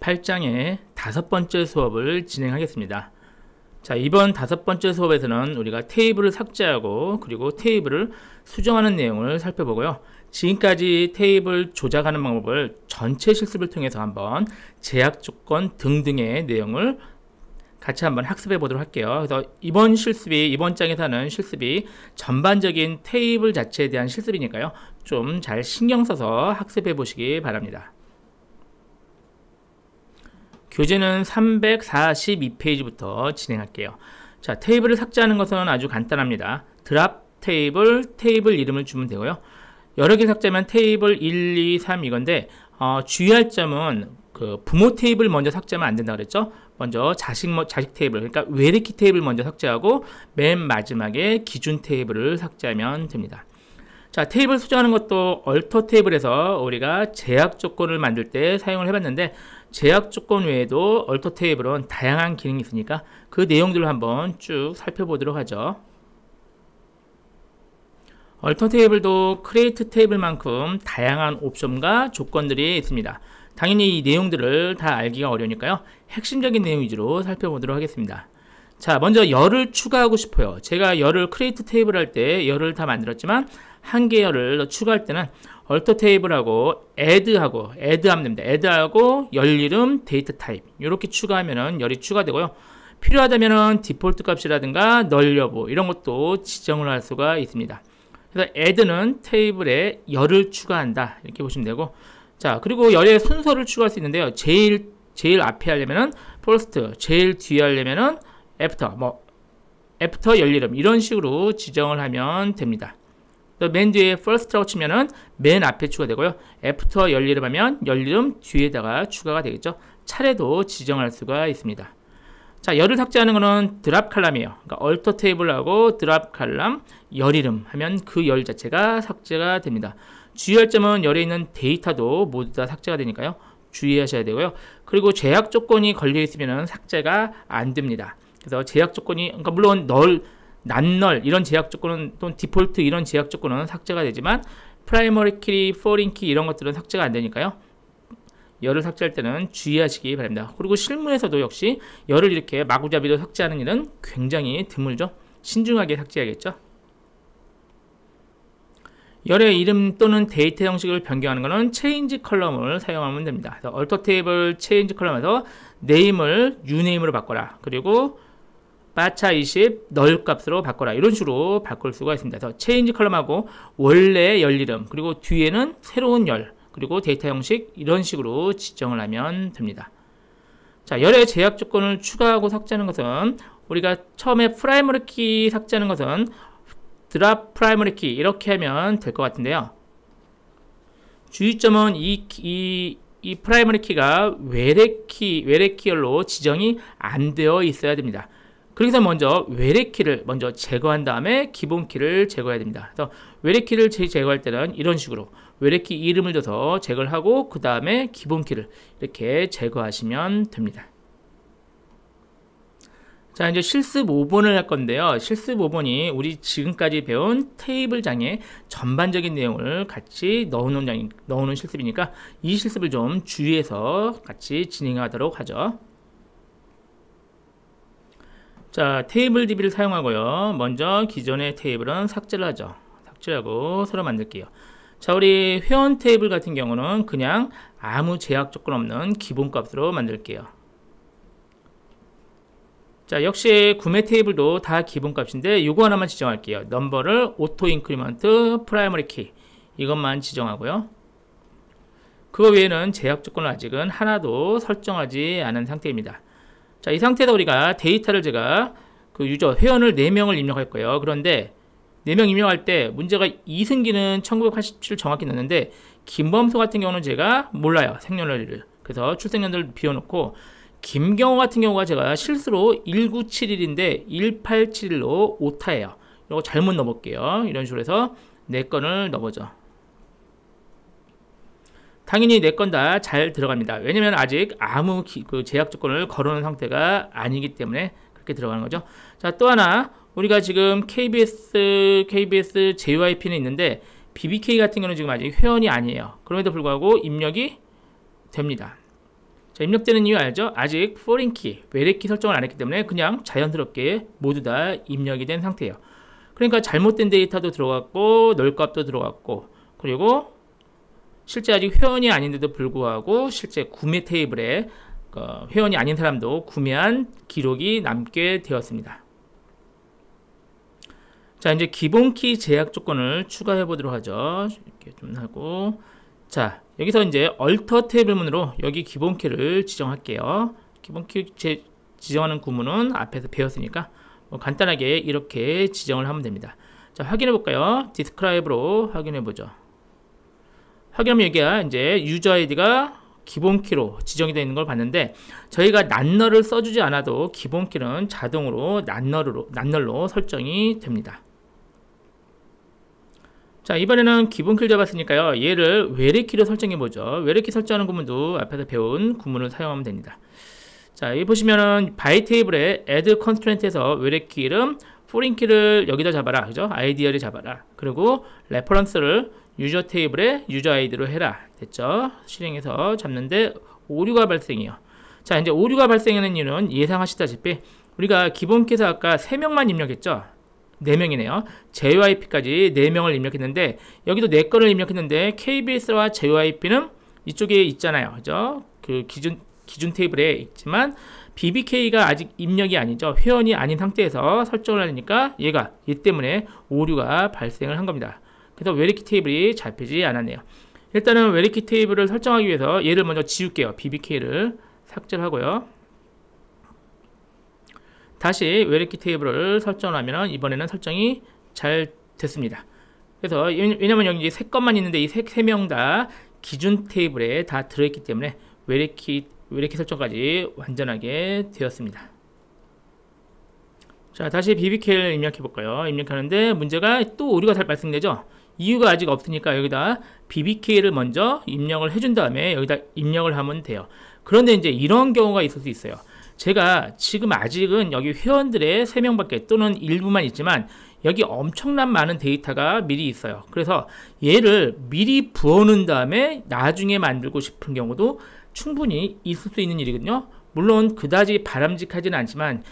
8장의 5번째 수업을 진행하겠습니다. 자, 이번 5번째 수업에서는 우리가 테이블을 삭제하고 그리고 테이블을 수정하는 내용을 살펴보고요. 지금까지 테이블 조작하는 방법을 전체 실습을 통해서 한번 제약 조건 등등의 내용을 같이 한번 학습해 보도록 할게요. 그래서 이번 장에서 하는 실습이 전반적인 테이블 자체에 대한 실습이니까요. 좀 잘 신경 써서 학습해 보시기 바랍니다. 교재는 342페이지부터 진행할게요. 자, 테이블을 삭제하는 것은 아주 간단합니다. 드랍 테이블, 테이블 이름을 주면 되고요. 여러 개 삭제하면 테이블 1, 2, 3 이건데 주의할 점은 그 부모 테이블 먼저 삭제하면 안 된다 그랬죠. 먼저 자식 테이블, 그러니까 외래키 테이블 먼저 삭제하고 맨 마지막에 기준 테이블을 삭제하면 됩니다. 자, 테이블 수정하는 것도 얼터 테이블에서 우리가 제약 조건을 만들 때 사용을 해봤는데 제약 조건 외에도 얼터 테이블은 다양한 기능이 있으니까 그 내용들을 한번 쭉 살펴보도록 하죠. 얼터 테이블도 크리에이트 테이블만큼 다양한 옵션과 조건들이 있습니다. 당연히 이 내용들을 다 알기가 어려우니까요. 핵심적인 내용 위주로 살펴보도록 하겠습니다. 자, 먼저 열을 추가하고 싶어요. 제가 열을 크리에이트 테이블 할 때 열을 다 만들었지만 한 개 열을 추가할 때는 얼터 테이블하고 add하면 됩니다. add하고 열 이름, 데이터 타입 이렇게 추가하면은 열이 추가되고요. 필요하다면은 디폴트 값이라든가 널 여부 이런 것도 지정을 할 수가 있습니다. 그래서 add는 테이블에 열을 추가한다 이렇게 보시면 되고, 자, 그리고 열의 순서를 추가할 수 있는데요. 제일 앞에 하려면은 first, 제일 뒤에 하려면은 after 열 이름 이런 식으로 지정을 하면 됩니다. 맨 뒤에 first라고 치면은 맨 앞에 추가되고요. after 열 이름 하면 열 이름 뒤에다가 추가가 되겠죠. 차례도 지정할 수가 있습니다. 자, 열을 삭제하는 거는 드랍 칼럼이에요. 그러니까 얼터 테이블하고 드랍 칼럼 열 이름 하면 그 열 자체가 삭제가 됩니다. 주의할 점은 열에 있는 데이터도 모두 다 삭제가 되니까요. 주의하셔야 되고요. 그리고 제약 조건이 걸려 있으면 삭제가 안 됩니다. 그래서 제약 조건이, 그러니까 물론 난널 이런 제약 조건은 또는 디폴트 이런 제약 조건은 삭제가 되지만 프라이머리 키, 포린 키 이런 것들은 삭제가 안 되니까요. 열을 삭제할 때는 주의하시기 바랍니다. 그리고 실무에서도 역시 열을 이렇게 마구잡이로 삭제하는 일은 굉장히 드물죠. 신중하게 삭제해야겠죠. 열의 이름 또는 데이터 형식을 변경하는 것은 체인지 컬럼을 사용하면 됩니다. 그래서 얼터 테이블 체인지 컬럼에서 네임을 유네임으로 바꿔라. 그리고 바차 20 널 값으로 바꿔라. 이런 식으로 바꿀 수가 있습니다. 그래서 체인지 컬럼하고 원래 열 이름 그리고 뒤에는 새로운 열 그리고 데이터 형식 이런 식으로 지정을 하면 됩니다. 자, 열의 제약 조건을 추가하고 삭제하는 것은 우리가 처음에 프라이머리 키 삭제하는 것은 드랍 프라이머리 키 이렇게 하면 될 것 같은데요. 주의점은 이 프라이머리 키가 외래키 열로 지정이 안 되어 있어야 됩니다. 그래서 먼저 외래키를 먼저 제거한 다음에 기본키를 제거해야 됩니다. 그래서 외래키를 제거할 때는 이런 식으로 외래키 이름을 줘서 제거를 하고 그 다음에 기본키를 이렇게 제거하시면 됩니다. 자, 이제 실습 5번을 할 건데요. 실습 5번이 우리 지금까지 배운 테이블장의 전반적인 내용을 같이 넣어놓은 실습이니까 이 실습을 좀 주의해서 같이 진행하도록 하죠. 자, 테이블 DB를 사용하고요. 먼저 기존의 테이블은 삭제를 하죠. 삭제하고 새로 만들게요. 자, 우리 회원 테이블 같은 경우는 그냥 아무 제약 조건 없는 기본값으로 만들게요. 자, 역시 구매 테이블도 다 기본값인데 요거 하나만 지정할게요. 넘버를 오토 인크리먼트 프라이머리 키 이것만 지정하고요. 그거 외에는 제약 조건을 아직은 하나도 설정하지 않은 상태입니다. 자, 이 상태에서 우리가 데이터를 제가 그 유저 회원을 4명을 입력할 거예요. 그런데 4명 입력할 때 문제가 이승기는 1987 정확히 넣었는데 김범수 같은 경우는 제가 몰라요. 생년월일을. 그래서 출생년도를 비워놓고 김경호 같은 경우가 제가 실수로 1971인데 1871로 오타예요. 이거 잘못 넣어볼게요. 이런 식으로 해서 4건을 넣어보죠. 당연히 4건 다 잘 들어갑니다. 왜냐면 아직 아무 그 제약 조건을 걸어놓은 상태가 아니기 때문에 그렇게 들어가는 거죠. 자, 또 하나 우리가 지금 KBS JYP는 있는데 BBK 같은 경우는 지금 아직 회원이 아니에요. 그럼에도 불구하고 입력이 됩니다. 자, 입력되는 이유 알죠? 아직 foreign key, 외래키 설정을 안 했기 때문에 그냥 자연스럽게 모두 다 입력이 된 상태예요. 그러니까 잘못된 데이터도 들어갔고 널값도 들어갔고, 그리고 실제 아직 회원이 아닌데도 불구하고 실제 구매 테이블에 회원이 아닌 사람도 구매한 기록이 남게 되었습니다. 자, 이제 기본키 제약 조건을 추가해 보도록 하죠. 이렇게 좀 하고, 자, 여기서 이제 alter 테이블문으로 여기 기본키를 지정할게요. 기본키 지정하는 구문은 앞에서 배웠으니까 간단하게 이렇게 지정을 하면 됩니다. 자, 확인해 볼까요? describe로 확인해 보죠. 확인하면 여기가 이제 유저 아이디가 기본키로 지정이 되어 있는 걸 봤는데, 저희가 낱널을 써주지 않아도 기본키는 자동으로 낱널로 설정이 됩니다. 자, 이번에는 기본키를 잡았으니까요, 얘를 외래키로 설정해 보죠. 외래키 설정하는 구문도 앞에서 배운 구문을 사용하면 됩니다. 자, 여기 보시면은 by 테이블에 add constraint에서 외래키 이름 foreign 키를 여기다 잡아라, 그죠? id를 잡아라. 그리고 reference를 유저 테이블에 유저 아이디로 해라. 됐죠? 실행해서 잡는데 오류가 발생해요. 자, 이제 오류가 발생하는 이유는 예상하시다시피 우리가 기본키에서 아까 3명만 입력했죠? 4명이네요. JYP까지 4명을 입력했는데, 여기도 4건을 입력했는데 KBS와 JYP는 이쪽에 있잖아요. 그죠? 그 기준 테이블에 있지만 BBK가 아직 입력이 아니죠. 회원이 아닌 상태에서 설정을 하니까 얘 때문에 오류가 발생을 한 겁니다. 그래서 외래키 테이블이 잡히지 않았네요. 일단은 외래키 테이블을 설정하기 위해서 얘를 먼저 지울게요. BBK를 삭제를 하고요. 다시 외래키 테이블을 설정하면 이번에는 설정이 잘 됐습니다. 그래서 왜냐면 여기 이제 3건만 있는데 이 3명 다 기준 테이블에 다 들어있기 때문에 외래키 설정까지 완전하게 되었습니다. 자, 다시 BBK를 입력해 볼까요? 입력하는데 문제가 또 오류가 발생되죠. 이유가 아직 없으니까 여기다 BBK를 먼저 입력을 해준 다음에 여기다 입력을 하면 돼요. 그런데 이제 이런 경우가 있을 수 있어요. 제가 지금 아직은 여기 회원들의 3명밖에 또는 일부만 있지만 여기 엄청난 많은 데이터가 미리 있어요. 그래서 얘를 미리 부어놓은 다음에 나중에 만들고 싶은 경우도 충분히 있을 수 있는 일이거든요. 물론 그다지 바람직하지는 않지만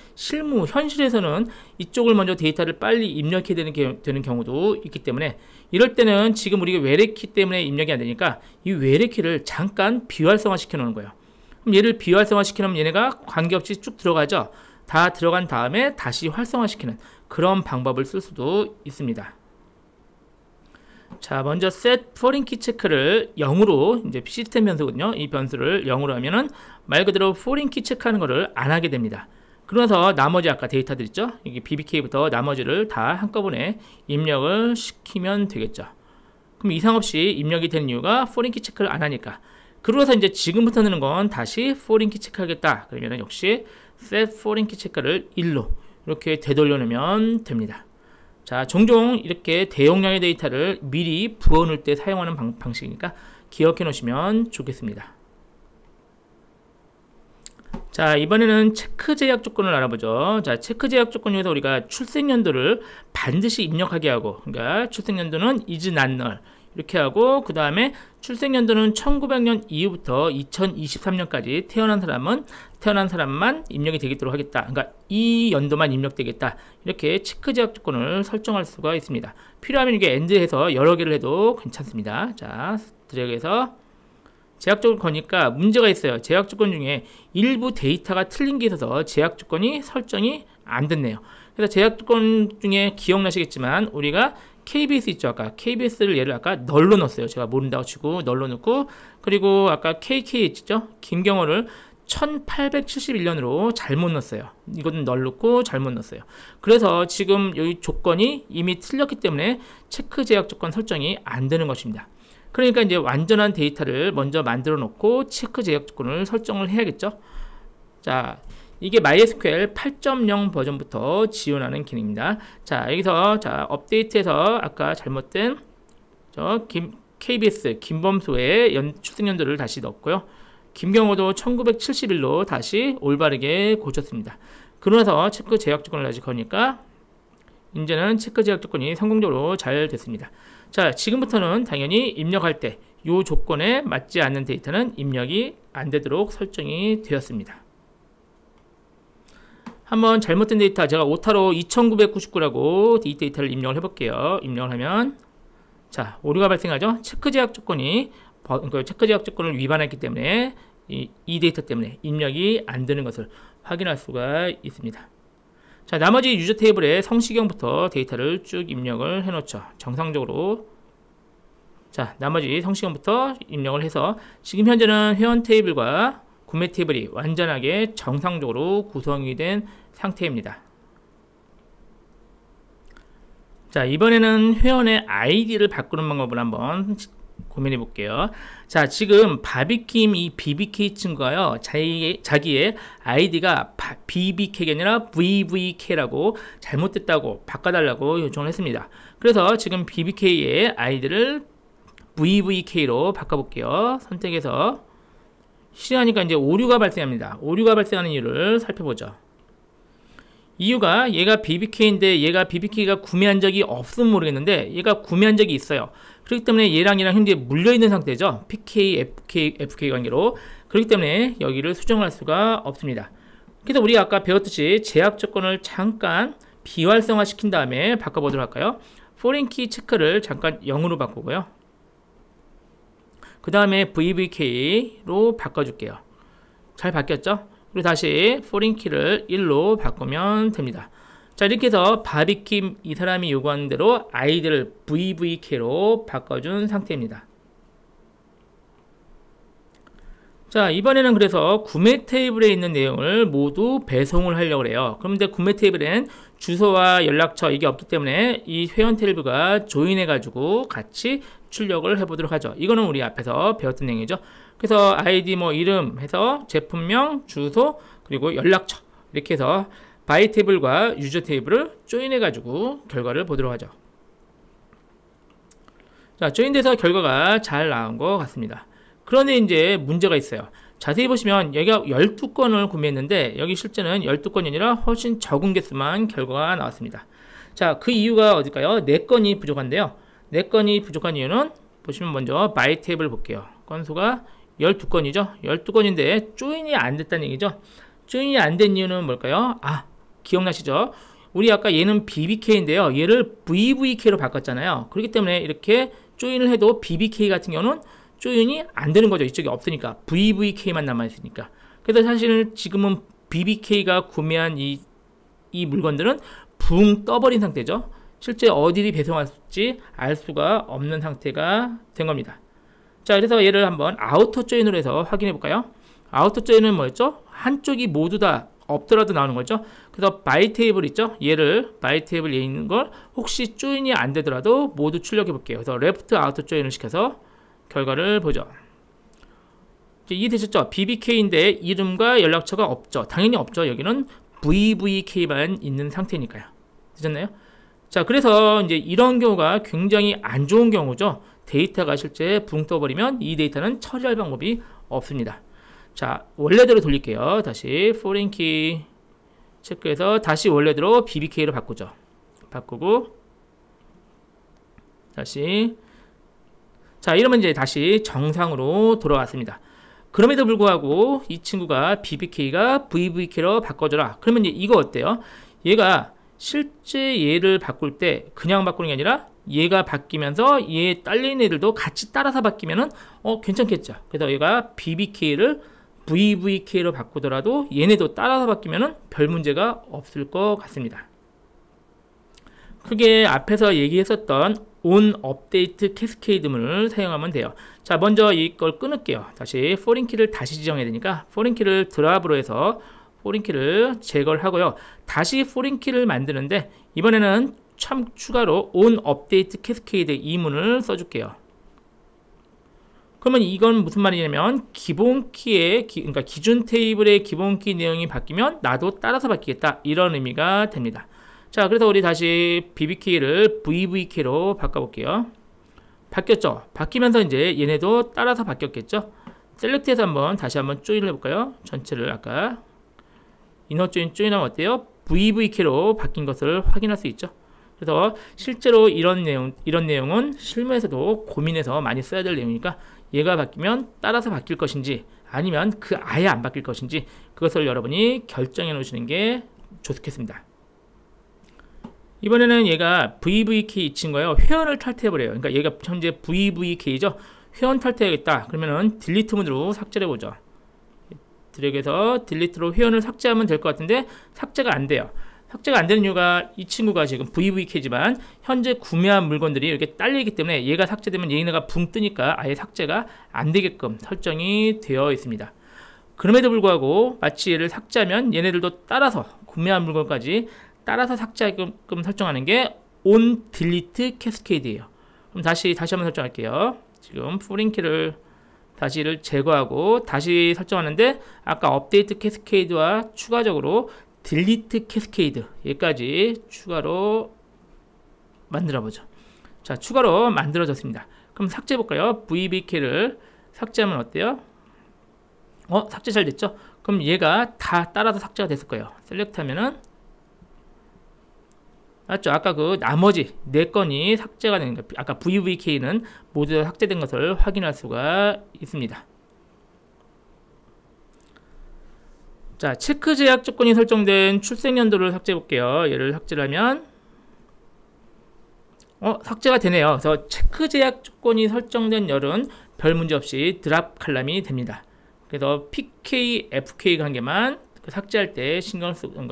현실에서는 이쪽을 먼저 데이터를 빨리 입력해야 되는 경우도 있기 때문에, 이럴 때는 지금 우리가 외래키 때문에 입력이 안 되니까 이 외래키를 잠깐 비활성화 시켜 놓는 거예요. 그럼 얘를 비활성화 시키면 얘네가 관계없이 쭉 들어가죠. 다 들어간 다음에 다시 활성화 시키는 그런 방법을 쓸 수도 있습니다. 자, 먼저 set foreign key 체크를 0으로, 이제 시스템 변수거든요. 이 변수를 0으로 하면은 말 그대로 foreign key 체크하는 거를 안 하게 됩니다. 그러면서 나머지 아까 데이터들 있죠? 여기 BBK부터 나머지를 다 한꺼번에 입력을 시키면 되겠죠. 그럼 이상 없이 입력이 되는 이유가 foreign key 체크를 안 하니까. 그러고서 이제 지금부터 넣는 건 다시 foreign key 체크하겠다. 그러면 역시 set foreign key 체크를 1로 이렇게 되돌려 놓으면 됩니다. 자, 종종 이렇게 대용량의 데이터를 미리 부어놓을 때 사용하는 방식이니까 기억해 놓으시면 좋겠습니다. 자, 이번에는 체크 제약 조건을 알아보죠. 자, 체크 제약 조건 중에서 우리가 출생연도를 반드시 입력하게 하고, 그러니까 출생연도는 is not null 이렇게 하고, 그 다음에 출생연도는 1900년 이후부터 2023년까지 태어난 사람만 입력이 되도록 하겠다. 그러니까 이 연도만 입력되겠다. 이렇게 체크 제약 조건을 설정할 수가 있습니다. 필요하면 이게 end해서 여러 개를 해도 괜찮습니다. 자, 드래그해서 제약 조건 거니까 문제가 있어요. 제약 조건 중에 일부 데이터가 틀린 게 있어서 제약 조건이 설정이 안 됐네요. 그래서 제약 조건 중에 기억나시겠지만 우리가 KBS 있죠. 아까 KBS를 얘를 아까 널로 넣었어요. 제가 모른다고 치고 널로 넣고, 그리고 아까 KK 있죠. 김경호를 1871년으로 잘못 넣었어요. 이거는 널 넣고 잘못 넣었어요. 그래서 지금 여기 조건이 이미 틀렸기 때문에 체크 제약 조건 설정이 안 되는 것입니다. 그러니까 이제 완전한 데이터를 먼저 만들어 놓고 체크 제약 조건을 설정을 해야겠죠. 자, 이게 MySQL 8.0 버전부터 지원하는 기능입니다. 자, 여기서 자 업데이트해서 아까 잘못된 KBS 김범수의 출생연도를 다시 넣었고요. 김경호도 1971로 다시 올바르게 고쳤습니다. 그러면서 체크 제약 조건을 다시 거니까 이제는 체크 제약 조건이 성공적으로 잘 됐습니다. 자, 지금부터는 당연히 입력할 때 이 조건에 맞지 않는 데이터는 입력이 안 되도록 설정이 되었습니다. 한번 잘못된 데이터, 제가 오타로 2999라고 이 데이터를 입력을 해볼게요. 입력을 하면 자, 오류가 발생하죠. 체크 제약 조건이 체크 제약 조건을 위반했기 때문에 이 데이터 때문에 입력이 안 되는 것을 확인할 수가 있습니다. 자, 나머지 유저 테이블에 성시경부터 데이터를 쭉 입력을 해놓죠. 정상적으로. 자, 나머지 성시경부터 입력을 해서 지금 현재는 회원 테이블과 구매 테이블이 완전하게 정상적으로 구성이 된 상태입니다. 자, 이번에는 회원의 아이디를 바꾸는 방법을 한번 고민해 볼게요. 자, 지금 바비킴 이 BBK 친구가요, 자기의 아이디가 BBK가 아니라 VVK라고 잘못됐다고 바꿔달라고 요청을 했습니다. 그래서 지금 BBK의 아이디를 VVK로 바꿔볼게요. 선택해서 실행하니까 이제 오류가 발생합니다. 오류가 발생하는 이유를 살펴보죠. 이유가 얘가 BBK인데 얘가 BBK가 구매한 적이 없으면 모르겠는데 얘가 구매한 적이 있어요. 그렇기 때문에 얘랑 현재 물려있는 상태죠. PK, FK 관계로. 그렇기 때문에 여기를 수정할 수가 없습니다. 그래서 우리가 아까 배웠듯이 제약 조건을 잠깐 비활성화 시킨 다음에 바꿔보도록 할까요? 포린키 체크를 잠깐 0으로 바꾸고요. 그 다음에 VVK로 바꿔줄게요. 잘 바뀌었죠? 그리고 다시 포린키를 1로 바꾸면 됩니다. 자, 이렇게 해서 바비킴 이 사람이 요구하는 대로 아이디를 VVK로 바꿔준 상태입니다. 자, 이번에는 그래서 구매 테이블에 있는 내용을 모두 배송을 하려고 해요. 그런데 구매 테이블엔 주소와 연락처 이게 없기 때문에 이 회원 테이블과 조인해 가지고 같이 출력을 해 보도록 하죠. 이거는 우리 앞에서 배웠던 내용이죠. 그래서 아이디 뭐 이름 해서 제품명, 주소, 그리고 연락처 이렇게 해서 바이 테이블과 유저 테이블을 조인해 가지고 결과를 보도록 하죠. 자, 조인돼서 결과가 잘 나온 것 같습니다. 그런데 이제 문제가 있어요. 자세히 보시면 여기가 12건을 구매했는데 여기 실제는 12건이 아니라 훨씬 적은 개수만 결과가 나왔습니다. 자, 그 이유가 어딜까요? 4건이 부족한데요. 4건이 부족한 이유는 보시면 먼저 바이 테이블 볼게요. 건수가 12건이죠. 12건인데 조인이 안 됐다는 얘기죠. 조인이 안 된 이유는 뭘까요? 아, 기억나시죠? 우리 아까 얘는 BBK인데요. 얘를 VVK로 바꿨잖아요. 그렇기 때문에 이렇게 조인을 해도 BBK 같은 경우는 조인이 안 되는 거죠. 이쪽이 없으니까. VVK만 남아있으니까. 그래서 사실 지금은 BBK가 구매한 이 물건들은 붕 떠버린 상태죠. 실제 어디를 배송할지 알 수가 없는 상태가 된 겁니다. 자, 그래서 얘를 한번 아우터 조인으로 해서 확인해 볼까요? 아우터 조인은 뭐였죠? 한쪽이 모두 다 없더라도 나오는 거죠. 그래서 바이 테이블 있죠? 얘를 바이 테이블에 있는 걸 혹시 조인이 안 되더라도 모두 출력해 볼게요. 그래서 레프트 아우터 조인을 시켜서 결과를 보죠. 이해되셨죠? BBK인데 이름과 연락처가 없죠. 당연히 없죠. 여기는 VVK만 있는 상태니까요. 되셨나요? 자, 그래서 이제 이런 경우가 굉장히 안 좋은 경우죠. 데이터가 실제 붕 떠버리면 이 데이터는 처리할 방법이 없습니다. 자, 원래대로 돌릴게요. 다시 포린키 체크해서 다시 원래대로 BBK로 바꾸죠. 바꾸고 다시, 자, 이러면 이제 다시 정상으로 돌아왔습니다. 그럼에도 불구하고 이 친구가 BBK가 VVK로 바꿔줘라. 그러면 이제 이거 어때요? 얘가 실제 얘를 바꿀 때 그냥 바꾸는 게 아니라 얘가 바뀌면서 얘 딸린 애들도 같이 따라서 바뀌면은 괜찮겠죠. 그래서 얘가 BBK를 VVK로 바꾸더라도 얘네도 따라서 바뀌면은 별 문제가 없을 것 같습니다. 크게 앞에서 얘기했었던 on 업데이트 캐스케이드문을 사용하면 돼요. 자, 먼저 이걸 끊을게요. 다시 포린키를 다시 지정해야 되니까 포린키를 드랍으로 해서 포린키를 제거를 하고요. 다시 포린키를 만드는데 이번에는 참 추가로 on 업데이트 캐스케이드 이 문을 써줄게요. 그러면 이건 무슨 말이냐면 기본 키의 그러니까 기준 테이블의 기본 키 내용이 바뀌면 나도 따라서 바뀌겠다 이런 의미가 됩니다. 자, 그래서 우리 다시 BBK를 VVK로 바꿔볼게요. 바뀌었죠? 바뀌면서 이제 얘네도 따라서 바뀌었겠죠? 셀렉트해서 다시 한번 조인을 해볼까요? 전체를 아까 이너 조인하면 어때요? VVK로 바뀐 것을 확인할 수 있죠? 그래서 실제로 이런 내용은 실무에서도 고민해서 많이 써야 될 내용이니까 얘가 바뀌면 따라서 바뀔 것인지 아니면 아예 안 바뀔 것인지 그것을 여러분이 결정해 놓으시는 게 좋겠습니다. 이번에는 얘가 VVK 이 친구예요. 회원을 탈퇴해버려요. 그러니까 얘가 현재 VVK죠. 회원 탈퇴하겠다. 그러면은 딜리트 문으로 삭제를 해보죠. 드래그해서 딜리트로 회원을 삭제하면 될 것 같은데 삭제가 안 돼요. 삭제가 안 되는 이유가 이 친구가 지금 VVK지만 현재 구매한 물건들이 이렇게 딸리기 때문에 얘가 삭제되면 얘네가 붕 뜨니까 아예 삭제가 안 되게끔 설정이 되어 있습니다. 그럼에도 불구하고 마치 얘를 삭제하면 얘네들도 따라서 구매한 물건까지 따라서 삭제하게끔 설정하는 게 on delete cascade예요. 그럼 다시 한번 설정할게요. 지금 foreign-키를 다시를 제거하고 다시 설정하는데 아까 업데이트 캐스케이드와 추가적으로 딜리트 캐스케이드 얘까지 추가로 만들어 보죠. 자, 추가로 만들어졌습니다. 그럼 삭제해 볼까요? VBK를 삭제하면 어때요? 삭제 잘 됐죠? 그럼 얘가 다 따라서 삭제가 됐을 거예요. 셀렉트 하면은 맞죠? 아까 나머지 4건이 삭제가 되는 거, 아까 VVK는 모두 다 삭제된 것을 확인할 수가 있습니다. 자, 체크 제약 조건이 설정된 출생연도를 삭제해 볼게요. 얘를 삭제를 하면 삭제가 되네요. 그래서 체크 제약 조건이 설정된 열은 별 문제 없이 드랍 칼럼이 됩니다. 그래서 PK, FK 관계만 삭제할 때 신경을 쓰고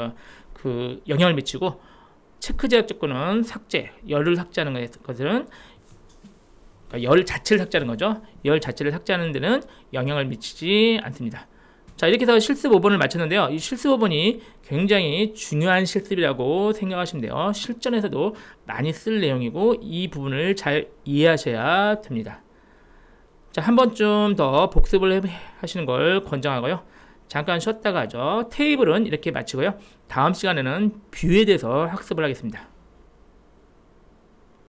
영향을 미치고 체크 제약 조건은 열을 삭제하는 것은 열 자체를 삭제하는 거죠. 열 자체를 삭제하는 데는 영향을 미치지 않습니다. 자, 이렇게 해서 실습 5번을 마쳤는데요. 이 실습 5번이 굉장히 중요한 실습이라고 생각하시면 돼요. 실전에서도 많이 쓸 내용이고 이 부분을 잘 이해하셔야 됩니다. 자, 한 번쯤 더 복습을 하시는 걸 권장하고요. 잠깐 쉬었다가 하죠. 테이블은 이렇게 마치고요. 다음 시간에는 뷰에 대해서 학습을 하겠습니다.